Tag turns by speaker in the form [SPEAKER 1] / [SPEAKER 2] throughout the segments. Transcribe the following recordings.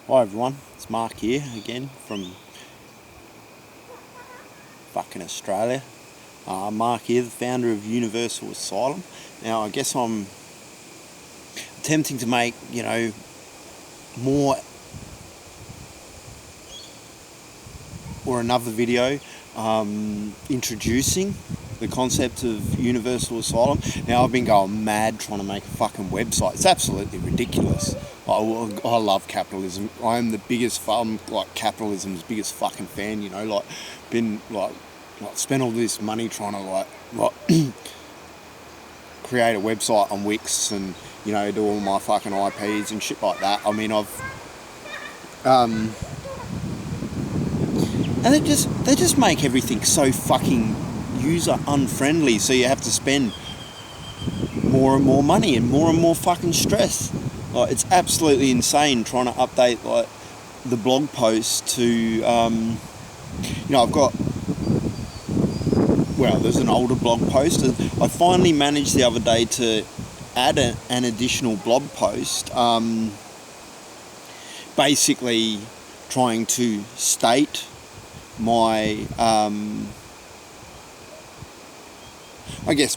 [SPEAKER 1] Hi everyone, it's Mark here again from fucking Australia. Mark here, the founder of Universal Asylum. Now I guess I'm attempting to make, more or another video introducing the concept of Universal Asylum. Now I've been going mad trying to make a fucking website. It's absolutely ridiculous. I love capitalism. I am the biggest, capitalism's biggest fucking fan. Been spent all this money trying to create a website on Wix and do all my fucking IPs and shit like that. I mean, and they just make everything so fucking user unfriendly. So you have to spend more and more money and more fucking stress. It's absolutely insane trying to update the blog post to I've got, there's an older blog post. I finally managed the other day to add an additional blog post, basically trying to state my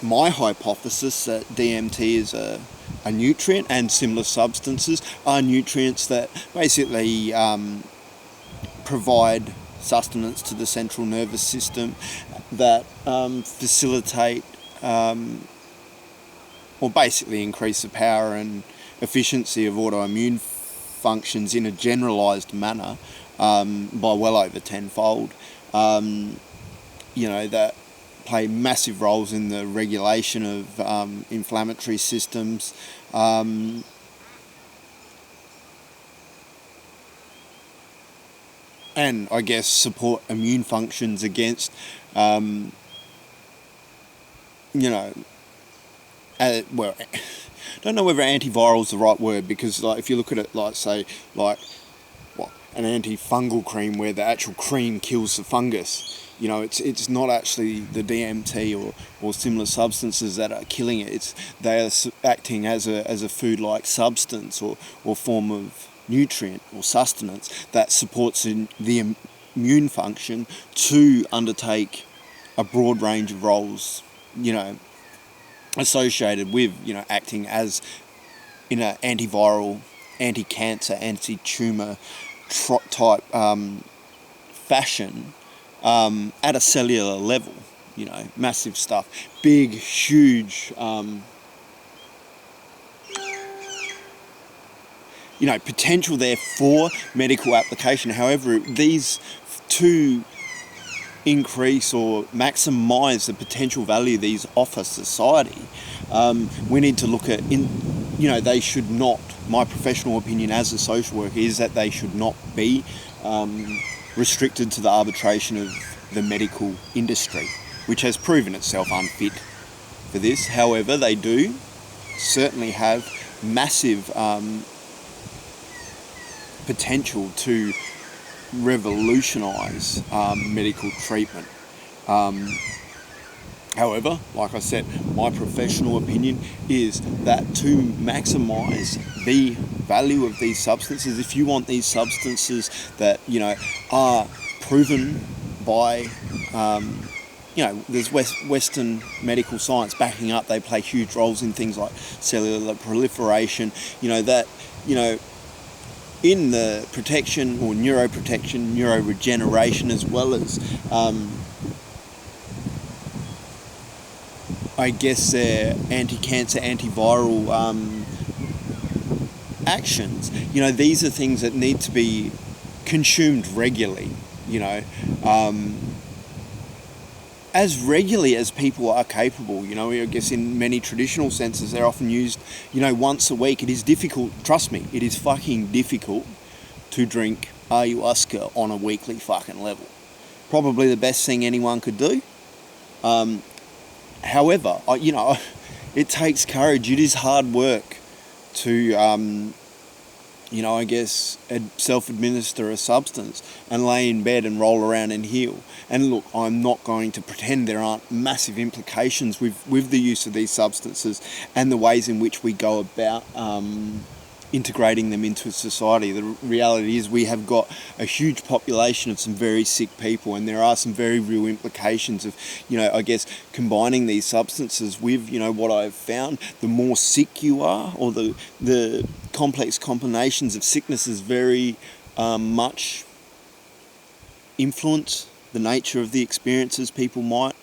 [SPEAKER 1] my hypothesis that DMT is a nutrient, and similar substances are nutrients that basically provide sustenance to the central nervous system, that facilitate or basically increase the power and efficiency of autoimmune functions in a generalised manner by well over tenfold. That play massive roles in the regulation of inflammatory systems. And I guess support immune functions against, don't know whether antiviral is the right word, because if you look at it an antifungal cream where the actual cream kills the fungus, it's not actually the DMT or similar substances that are killing it. They are acting as a food-like substance or form of nutrient or sustenance that supports the immune function to undertake a broad range of roles, associated with, acting as in an antiviral, anti-cancer, anti-tumor type fashion at a cellular level. Massive stuff, big, huge, potential there for medical application. However, these to increase or maximise the potential value these offer society, we need to look at, they should not, my professional opinion as a social worker is that they should not be restricted to the arbitration of the medical industry, which has proven itself unfit for this. However, they do certainly have massive potential to revolutionise medical treatment. However, like I said, my professional opinion is that to maximise the value of these substances, if you want these substances that, are proven by, there's Western medical science backing up, they play huge roles in things like cellular proliferation, in the protection or neuroprotection, neuroregeneration, as well as their anti-cancer, antiviral actions. These are things that need to be consumed regularly, as regularly as people are capable. I guess in many traditional senses they're often used, once a week. It is difficult, trust me, it is fucking difficult to drink ayahuasca on a weekly fucking level. Probably the best thing anyone could do. However, it takes courage. It is hard work to, self-administer a substance and lay in bed and roll around and heal. And look, I'm not going to pretend there aren't massive implications with the use of these substances and the ways in which we go about integrating them into society. The reality is we have got a huge population of some very sick people, and there are some very real implications of, I guess, combining these substances with, what I've found. The more sick you are, or the complex combinations of sicknesses very much influence the nature of the experiences people might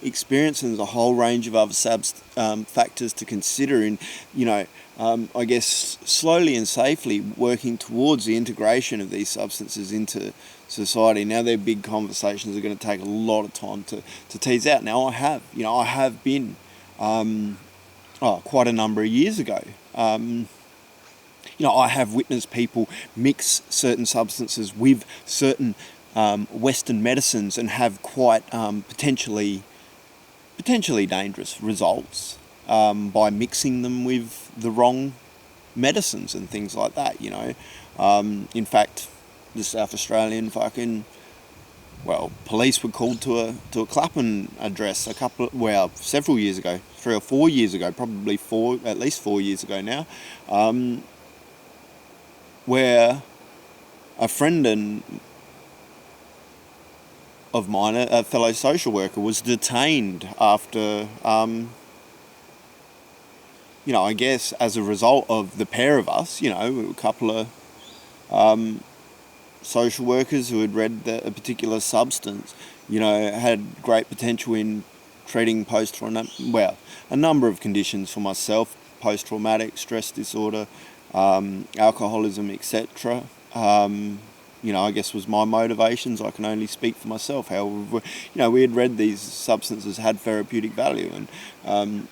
[SPEAKER 1] experience, and there's a whole range of other factors to consider in, I guess, slowly and safely working towards the integration of these substances into society. Now, they're big conversations that are going to take a lot of time to tease out. Now, I have been, quite a number of years ago, I have witnessed people mix certain substances with certain Western medicines and have quite potentially dangerous results by mixing them with the wrong medicines and things like that. In fact, the South Australian police were called to a Clapham address several years ago, 3 or 4 years ago, probably at least 4 years ago now, where a friend of mine, a fellow social worker, was detained after, I guess as a result of the pair of us, a couple of social workers who had read that a particular substance, had great potential in treating a number of conditions for myself: post-traumatic stress disorder, alcoholism, etc. I guess was my motivations. I can only speak for myself. However, we had read these substances had therapeutic value, and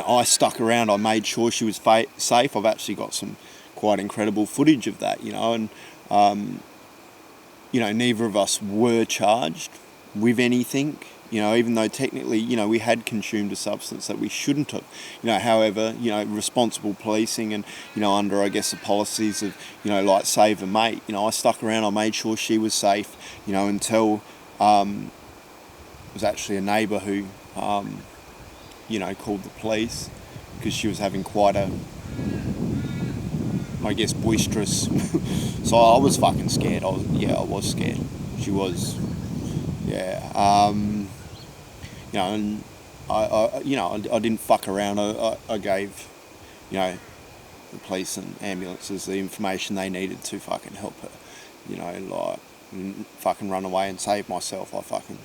[SPEAKER 1] I stuck around. I made sure she was safe. I've actually got some quite incredible footage of that, and neither of us were charged with anything. Even though technically, we had consumed a substance that we shouldn't have. However, responsible policing and, under, I guess, the policies of, like save a mate, I stuck around, I made sure she was safe, until it was actually a neighbour who, called the police because she was having quite a, I guess, boisterous. So I was fucking scared. I was scared. She was, and I didn't fuck around. I gave, the police and ambulances the information they needed to fucking help her. Fucking run away and save myself. I fucking,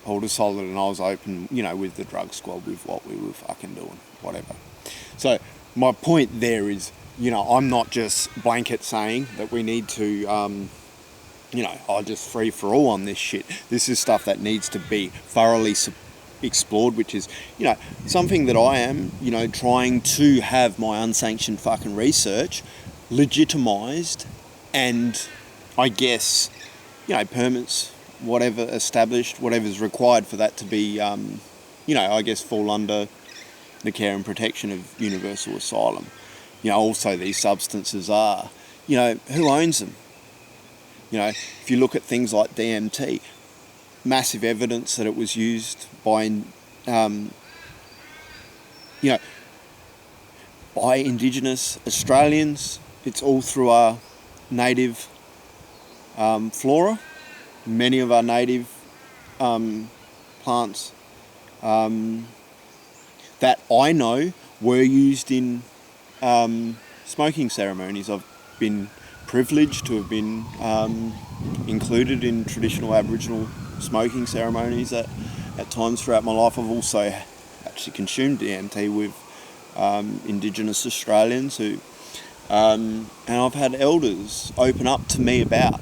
[SPEAKER 1] pulled a solid, and I was open, with the drug squad with what we were fucking doing, whatever. So my point there is, I'm not just blanket saying that we need to, just free for all on this shit. This is stuff that needs to be thoroughly explored, which is, something that I am, trying to have my unsanctioned fucking research legitimised, and I guess, permits, whatever established, whatever's required for that to be, I guess fall under the care and protection of universal asylum. Also these substances are, who owns them? If you look at things like DMT, massive evidence that it was used by, by Indigenous Australians. It's all through our native flora. Many of our native plants that I know were used in smoking ceremonies. I've been privileged to have been included in traditional Aboriginal smoking ceremonies at times throughout my life. I've also actually consumed DMT with Indigenous Australians who, and I've had elders open up to me about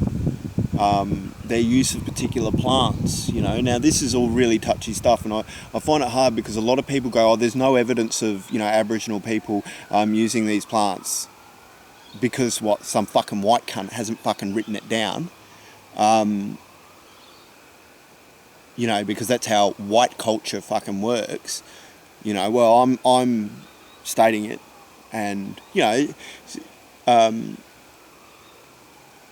[SPEAKER 1] their use of particular plants. Now this is all really touchy stuff, and I find it hard because a lot of people go, there's no evidence of Aboriginal people using these plants because some fucking white cunt hasn't fucking written it down, because that's how white culture fucking works. Well, I'm stating it, and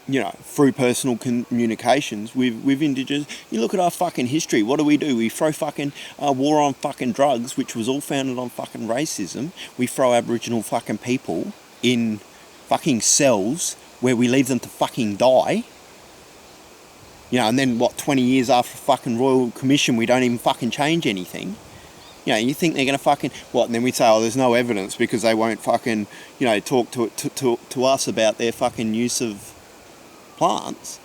[SPEAKER 1] through personal communications with Indigenous. You look at our fucking history. What do? We throw fucking war on fucking drugs, which was all founded on fucking racism. We throw Aboriginal fucking people in fucking cells where we leave them to fucking die. And then 20 years after fucking Royal Commission, we don't even fucking change anything. You think they're going to fucking... And then we say, there's no evidence because they won't fucking, talk to us about their fucking use of plants.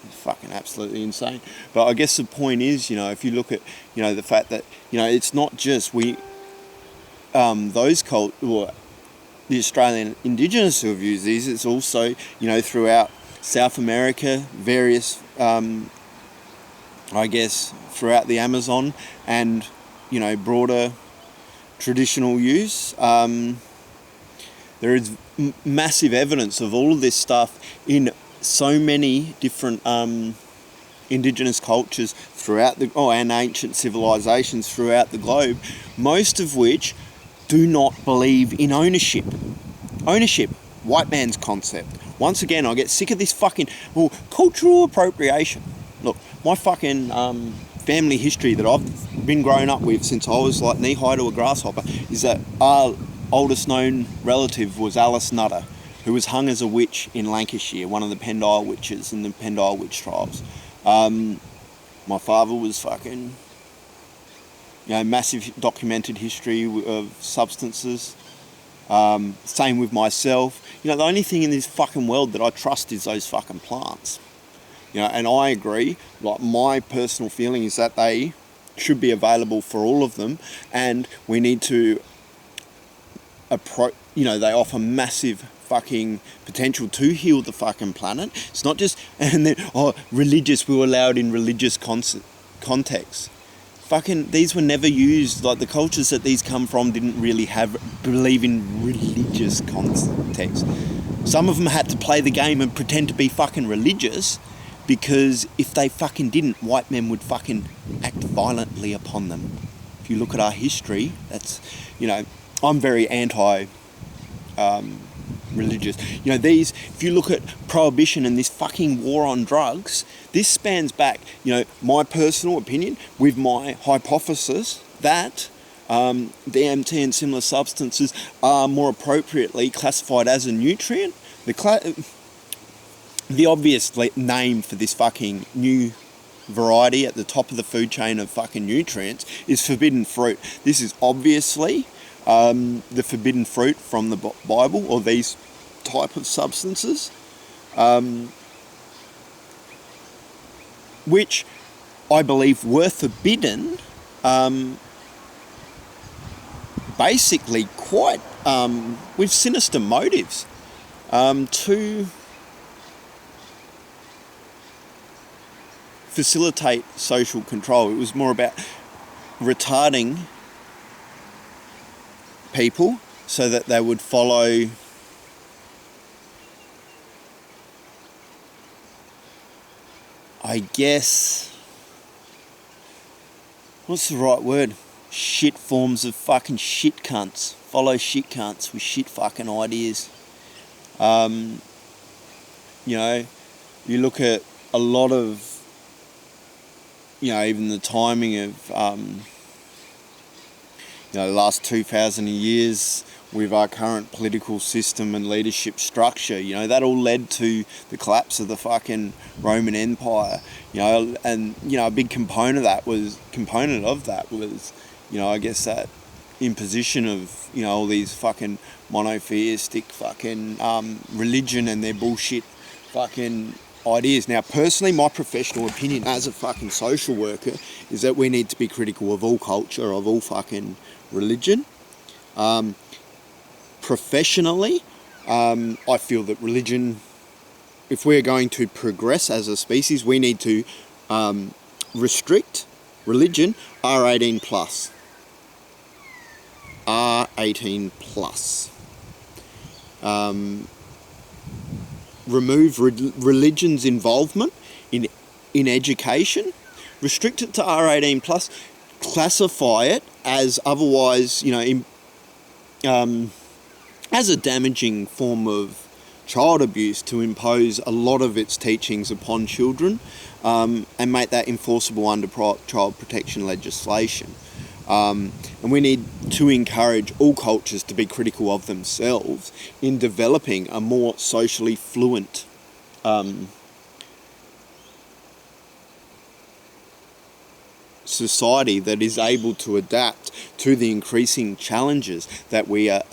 [SPEAKER 1] It's fucking absolutely insane. But I guess the point is, if you look at, the fact that, it's not just those the Australian Indigenous who have used these, it's also, throughout South America, various... I guess throughout the Amazon and broader traditional use. There is massive evidence of all of this stuff in so many different Indigenous cultures throughout and ancient civilizations throughout the globe, most of which do not believe in ownership. Ownership, white man's concept. Once again, I get sick of this fucking cultural appropriation. Look, my fucking family history that I've been growing up with since I was like knee-high to a grasshopper is that our oldest known relative was Alice Nutter, who was hung as a witch in Lancashire, one of the Pendile witches in the Pendile witch trials. My father was fucking, massive documented history of substances. Same with myself. The only thing in this fucking world that I trust is those fucking plants. And I agree, like my personal feeling is that they should be available for all of them, and we need to they offer massive fucking potential to heal the fucking planet. It's not just, and then, religious, we were allowed in religious contexts. Fucking, these were never used, like the cultures that these come from didn't really believe in religious context. Some of them had to play the game and pretend to be fucking religious, because if they fucking didn't, white men would fucking act violently upon them. If you look at our history, that's, I'm very anti-religious. If you look at prohibition and this fucking war on drugs, this spans back, my personal opinion with my hypothesis that DMT and similar substances are more appropriately classified as a nutrient. The obvious name for this fucking new variety at the top of the food chain of fucking nutrients is forbidden fruit. This is obviously the forbidden fruit from the Bible, or these type of substances, which I believe were forbidden basically quite with sinister motives to facilitate social control. It was more about retarding people so that they would follow I guess, what's the right word? Shit forms of fucking shit cunts. Follow shit cunts with shit fucking ideas. You look at a lot of, even the timing of, the last 2,000 years with our current political system and leadership structure, that all led to the collapse of the fucking Roman Empire, and, a big component of that was, I guess that imposition of, all these fucking monotheistic fucking religion and their bullshit fucking ideas. Now, personally, my professional opinion as a fucking social worker is that we need to be critical of all culture, of all fucking religion. Professionally, I feel that religion, if we're going to progress as a species, we need to restrict religion R18 plus. R18 plus. Remove religion's involvement in education, restrict it to R18 plus, classify it as otherwise, as a damaging form of child abuse to impose a lot of its teachings upon children, and make that enforceable under child protection legislation. And we need to encourage all cultures to be critical of themselves in developing a more socially fluent society that is able to adapt to the increasing challenges that we are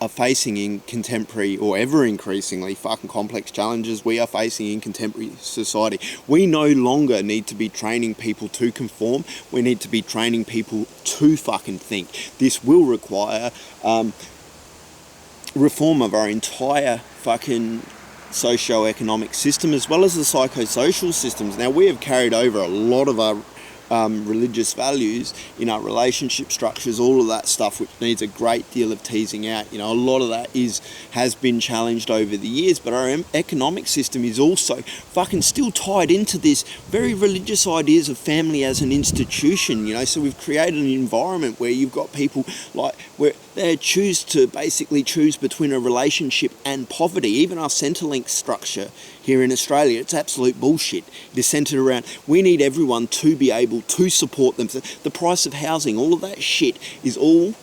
[SPEAKER 1] facing in contemporary, or ever increasingly fucking complex challenges we are facing in contemporary society. We no longer need to be training people to conform. We need to be training people to fucking think. This will require reform of our entire fucking socio-economic system, as well as the psychosocial systems. Now, we have carried over a lot of our religious values in our relationship structures, all of that stuff, which needs a great deal of teasing out. You know, a lot of that has been challenged over the years, but our economic system is also fucking still tied into this very religious ideas of family as an institution, you know. So we've created an environment where you've got people like where they choose between a relationship and poverty. Even our Centrelink structure here in Australia, it's absolute bullshit. It is centred around, we need everyone to be able to support them. The price of housing, all of that shit is all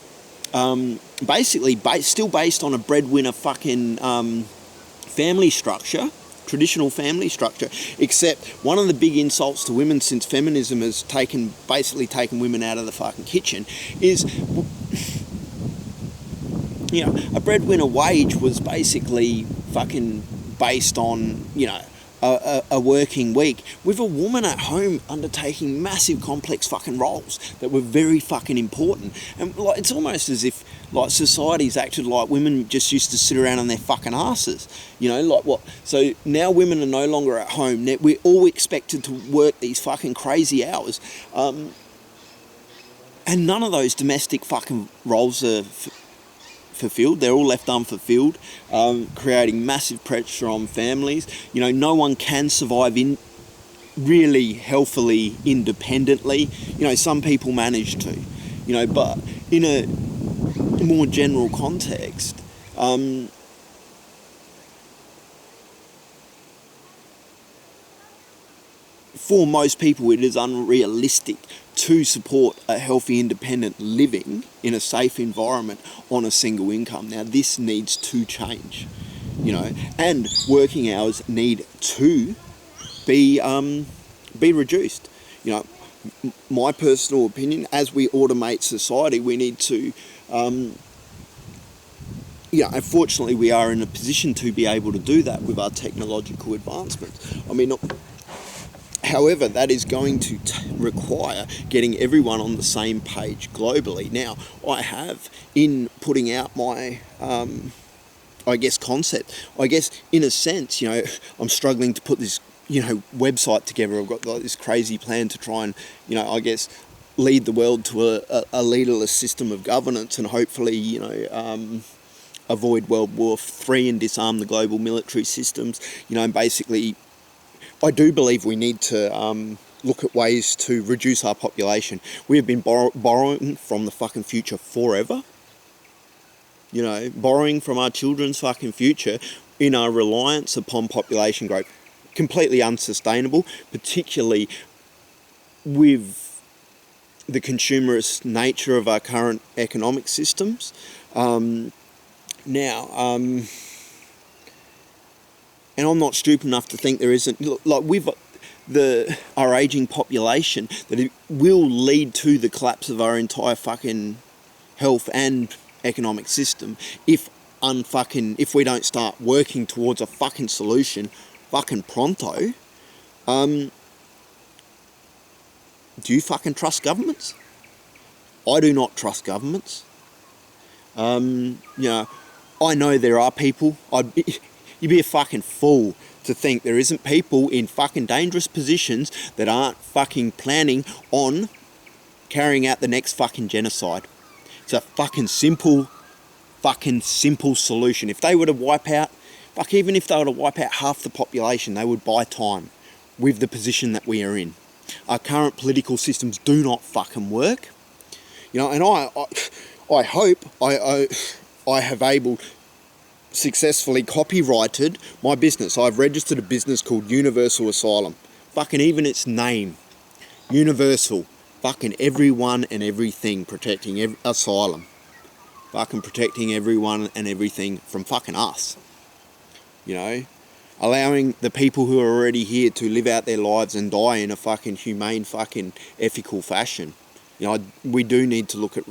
[SPEAKER 1] still based on a breadwinner fucking family structure, traditional family structure, except one of the big insults to women since feminism has taken women out of the fucking kitchen is, you know, a breadwinner wage was basically fucking based on, you know, a working week, with a woman at home undertaking massive complex fucking roles that were very fucking important. And like, it's almost as if like society's acted like women just used to sit around on their fucking asses, you know, like what? So now women are no longer at home. We're all expected to work these fucking crazy hours, and none of those domestic fucking roles are fulfilled. They're all left unfulfilled, creating massive pressure on families. You know, no one can survive really healthily independently. You know, some people manage to, you know, but in a more general context, for most people it is unrealistic to support a healthy, independent living in a safe environment on a single income. Now, this needs to change, you know, and working hours need to be reduced. You know, my personal opinion, as we automate society, we need to, unfortunately, we are in a position to be able to do that with our technological advancements. I mean, however, that is going to require getting everyone on the same page globally. Now, I have, in putting out my, concept, in a sense, you know, I'm struggling to put this, you know, website together. I've got like this crazy plan to try and, you know, lead the world to a leaderless system of governance, and hopefully, you know, avoid World War III and disarm the global military systems, you know, and basically, I do believe we need to look at ways to reduce our population. We have been borrowing from the fucking future forever. You know, borrowing from our children's fucking future in our reliance upon population growth. Completely unsustainable, particularly with the consumerist nature of our current economic systems. And I'm not stupid enough to think there isn't, like, with our ageing population, that it will lead to the collapse of our entire fucking health and economic system if we don't start working towards a fucking solution fucking pronto. Do you fucking trust governments? I do not trust governments. You know, I know there are people. You'd be a fucking fool to think there isn't people in fucking dangerous positions that aren't fucking planning on carrying out the next fucking genocide. It's a fucking simple solution. If they were to wipe out, even if they were to wipe out half the population, they would buy time with the position that we are in. Our current political systems do not fucking work. You know, and I hope I have successfully copyrighted my business. I've registered a business called Universal Asylum. Fucking even its name. Universal. Fucking everyone and everything, protecting asylum. Fucking protecting everyone and everything from fucking us. You know? Allowing the people who are already here to live out their lives and die in a fucking humane, fucking ethical fashion. You know, we do need to look at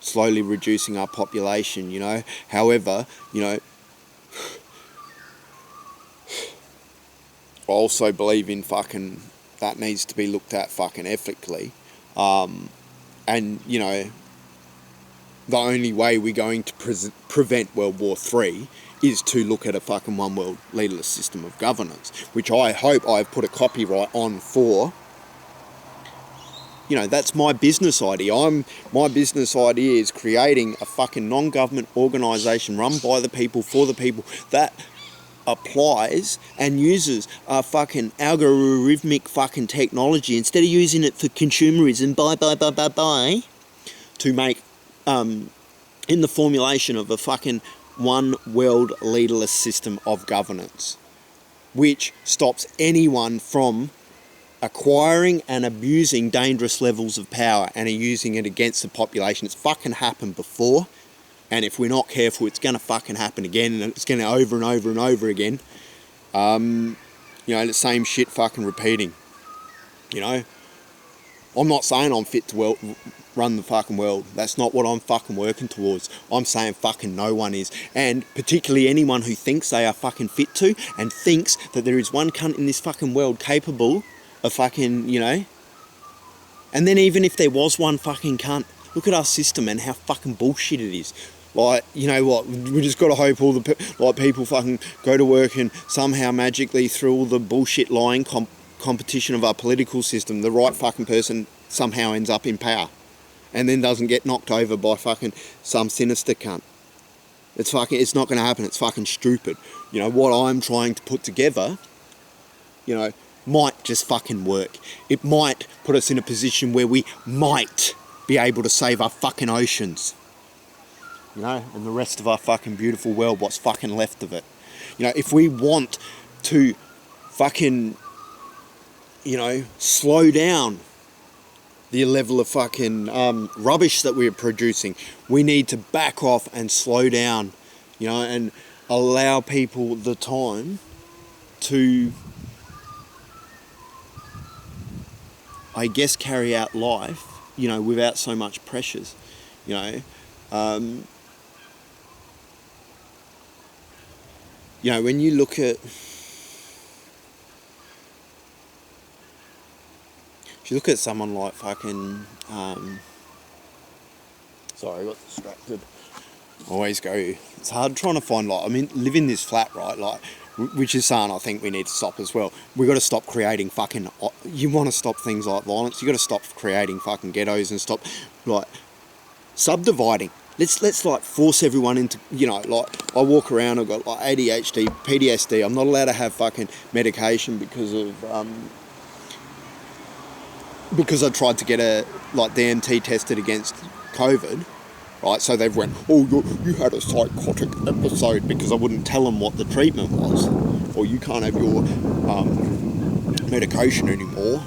[SPEAKER 1] slowly reducing our population, you know. However, you know, I also believe in fucking, that needs to be looked at fucking ethically. And, you know, the only way we're going to prevent World War III is to look at a fucking one world leaderless system of governance, which I hope I've put a copyright on for. You know, that's my business idea. My business idea is creating a fucking non-government organisation run by the people, for the people, that applies and uses a fucking algorithmic fucking technology instead of using it for consumerism, to make, in the formulation of a fucking one world leaderless system of governance, which stops anyone from acquiring and abusing dangerous levels of power and are using it against the population. It's fucking happened before, and if we're not careful, it's going to fucking happen again, and it's going to over and over and over again. You know, the same shit fucking repeating. You know, I'm not saying I'm fit to run the fucking world. That's not what I'm fucking working towards. I'm saying fucking no one is. And particularly anyone who thinks they are fucking fit to, and thinks that there is one cunt in this fucking world capable of fucking, you know. And then even if there was one fucking cunt, look at our system and how fucking bullshit it is. Like, you know what, we just got to hope all the people fucking go to work and somehow magically through all the bullshit lying competition of our political system, the right fucking person somehow ends up in power and then doesn't get knocked over by fucking some sinister cunt. It's not going to happen. It's fucking stupid. You know, what I'm trying to put together, you know, might just fucking work. It might put us in a position where we might be able to save our fucking oceans. You know, and the rest of our fucking beautiful world, what's fucking left of it. You know, if we want to fucking, you know, slow down the level of fucking rubbish that we're producing, we need to back off and slow down, you know, and allow people the time to, I guess, carry out life, you know, without so much pressures, you know. You know, when you look at, if you look at someone like fucking, sorry, I got distracted. Always go, it's hard trying to find, like, I mean, live in this flat, right, like, which is something I think we need to stop as well. We've got to stop creating fucking, you want to stop things like violence, you got to stop creating fucking ghettos and stop, like, subdividing. Let's like force everyone into, you know, like, I walk around, I've got like ADHD, PTSD, I'm not allowed to have fucking medication because I tried to get a, like, DMT tested against COVID, right, so they've went, oh, you had a psychotic episode, because I wouldn't tell them what the treatment was, or you can't have your medication anymore.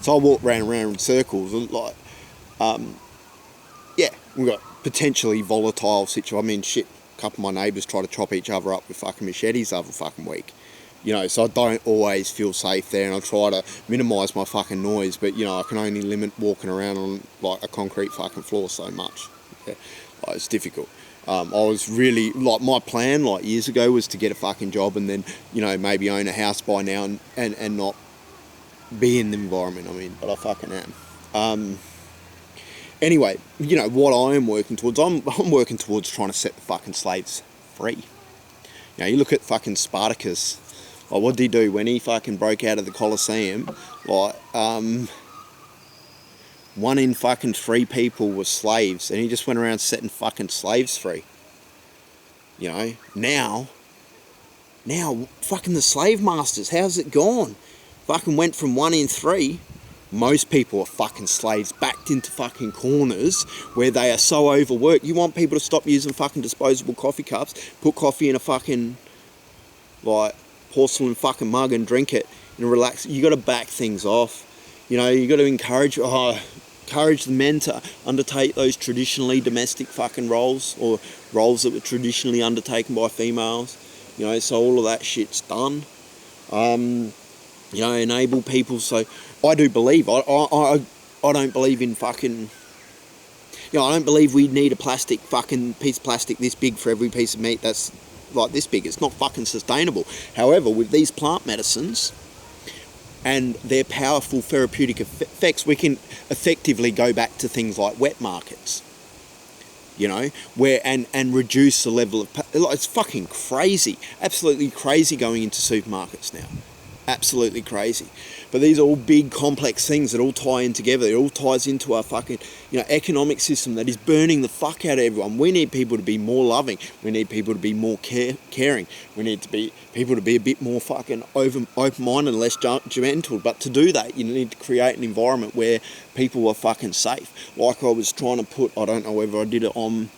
[SPEAKER 1] So I walked around in circles, and like, yeah, we've got potentially volatile situation. I mean, shit, a couple of my neighbours try to chop each other up with fucking machetes the other fucking week. You know, so I don't always feel safe there, and I try to minimise my fucking noise, but, you know, I can only limit walking around on, like, a concrete fucking floor so much. Yeah, like, it's difficult. I was really, like, my plan, like, years ago was to get a fucking job and then, you know, maybe own a house by now and not be in the environment, I mean, but I fucking am. Anyway, you know, what I am working towards, I'm working towards trying to set the fucking slaves free. You know, you look at fucking Spartacus. Like, what did he do when he fucking broke out of the Colosseum? Like, 1 in fucking 3 people were slaves, and he just went around setting fucking slaves free. You know, now, fucking the slave masters, how's it gone? Fucking went from 1 in 3, Most people are fucking slaves, backed into fucking corners where they are so overworked. You want people to stop using fucking disposable coffee cups, put coffee in a fucking, like, porcelain fucking mug and drink it and relax. You got to back things off. You know, you got to encourage the men to undertake those traditionally domestic fucking roles, or roles that were traditionally undertaken by females. You know, so all of that shit's done. You know, enable people. So I do believe, I don't believe in fucking, you know, I don't believe we need a plastic fucking piece of plastic this big for every piece of meat that's like this big. It's not fucking sustainable. However, with these plant medicines and their powerful therapeutic effects, we can effectively go back to things like wet markets, you know, where and reduce the level of, it's fucking crazy, absolutely crazy going into supermarkets now. Absolutely crazy. But these are all big complex things that all tie in together. It all ties into our fucking, you know, economic system that is burning the fuck out of everyone. We need people to be more loving. We need people to be more caring. We need people to be a bit more fucking open-minded and less judgmental. But to do that, you need to create an environment where people are fucking safe. Like I was trying to put, I don't know whether I did it on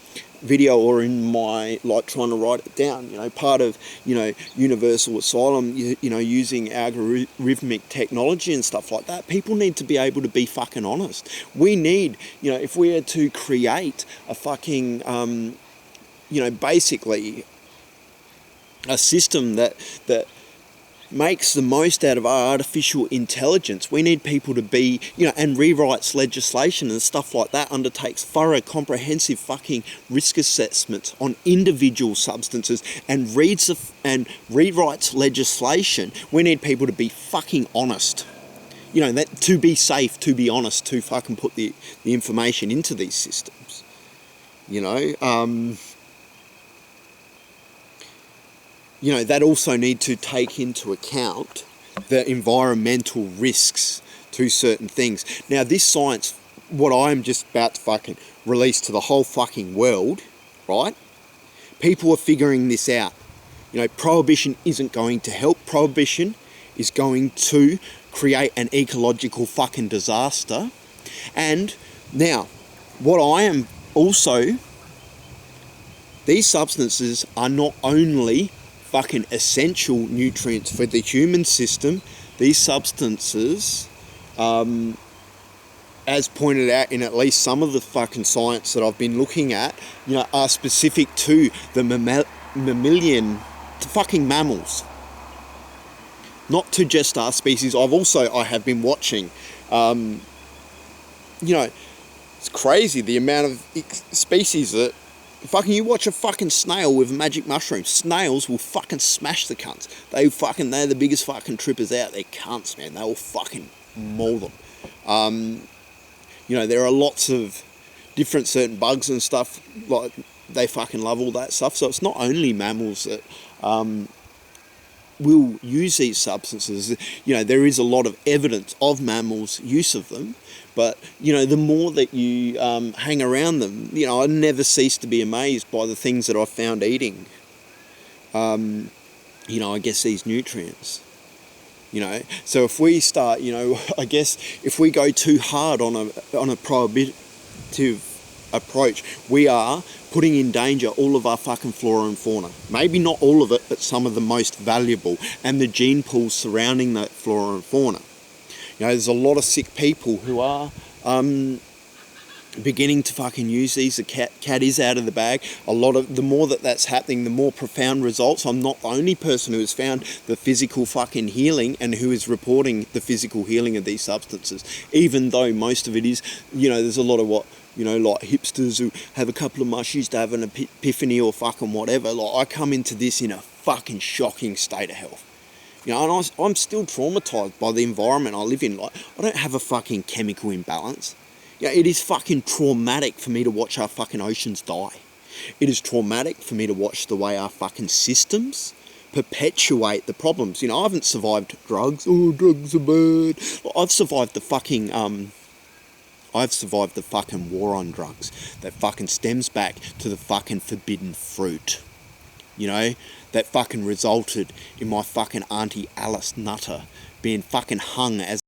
[SPEAKER 1] video or in my, like, trying to write it down, you know, part of, you know, universal asylum, you know, using algorithmic technology and stuff like that. People need to be able to be fucking honest. We need, you know, if we are to create a fucking, you know, basically a system that makes the most out of our artificial intelligence, we need people to be, you know, and rewrites legislation and stuff like that, undertakes thorough, comprehensive fucking risk assessments on individual substances and rewrites legislation. We need people to be fucking honest. You know, that to be safe, to be honest, to fucking put the information into these systems. You know, you know, that also need to take into account the environmental risks to certain things. Now, this science, what I'm just about to fucking release to the whole fucking world, right? People are figuring this out. You know, prohibition isn't going to help. Prohibition is going to create an ecological fucking disaster. And now, what I am also, these substances are not only fucking essential nutrients for the human system. These substances, as pointed out in at least some of the fucking science that I've been looking at, you know, are specific to the mammalian, to fucking mammals. Not to just our species. I have been watching, you know, it's crazy the amount of species that, fucking, you watch a fucking snail with a magic mushroom. Snails will fucking smash the cunts. They're the biggest fucking trippers out. They're cunts, man. They will fucking maul them. You know, there are lots of different certain bugs and stuff, like, they fucking love all that stuff. So it's not only mammals that will use these substances. You know, there is a lot of evidence of mammals' use of them. But, you know, the more that you hang around them, you know, I never cease to be amazed by the things that I've found eating. You know, I guess these nutrients. You know, so if we start, you know, I guess if we go too hard on a prohibitive approach, we are putting in danger all of our fucking flora and fauna. Maybe not all of it, but some of the most valuable, and the gene pools surrounding that flora and fauna. You know, there's a lot of sick people who are beginning to fucking use these. The cat is out of the bag. The more that's happening, the more profound results. I'm not the only person who has found the physical fucking healing and who is reporting the physical healing of these substances. Even though most of it is, you know, there's a lot of what, you know, like hipsters who have a couple of mushies to have an epiphany or fucking whatever. Like, I come into this in a fucking shocking state of health. You know, and I'm still traumatised by the environment I live in. Like, I don't have a fucking chemical imbalance. You know, it is fucking traumatic for me to watch our fucking oceans die. It is traumatic for me to watch the way our fucking systems perpetuate the problems. You know, I haven't survived drugs. Oh, drugs are bad. I've survived the fucking war on drugs that fucking stems back to the fucking forbidden fruit. You know, that fucking resulted in my fucking Auntie Alice Nutter being fucking hung as